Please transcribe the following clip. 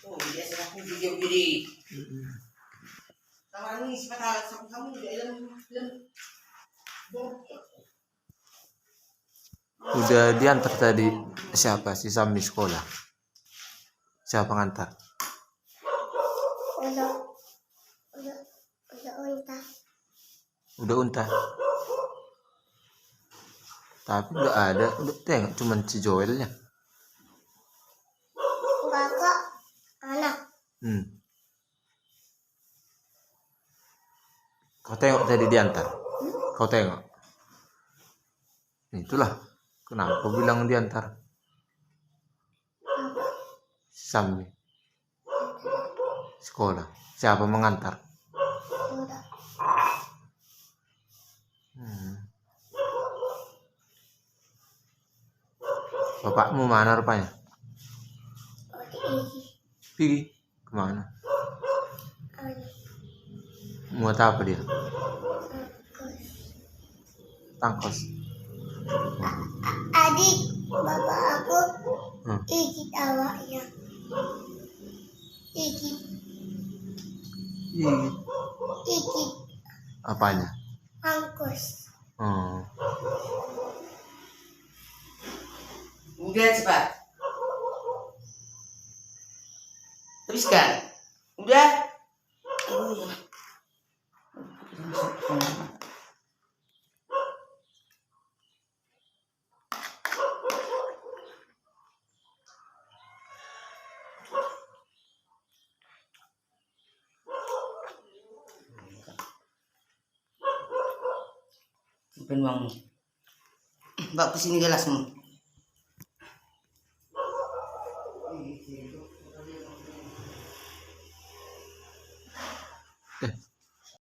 Oh, biasa aku video begini. Sama ini sepatah sama kamu di dalam. Udah diantar tadi siapa si Sami sekolah? Siapa ngantar? Udah unta. Tapi nggak ada, udah tengok cuman si Joelnya. Kakak anak. Kau tengok tadi diantar. Kau tengok. Itulah kenapa bilang diantar. Sami sekolah. Siapa mengantar? Udah. Bapakmu mana rupanya? Pergi kemana? Muat apa dia? Tangkos. Adik bapak aku ikut awaknya. Ikut Apanya? angkos. Udah cepat. Teruskan. Udah. Simpen uangmu. Bawa ke sini gelasmu.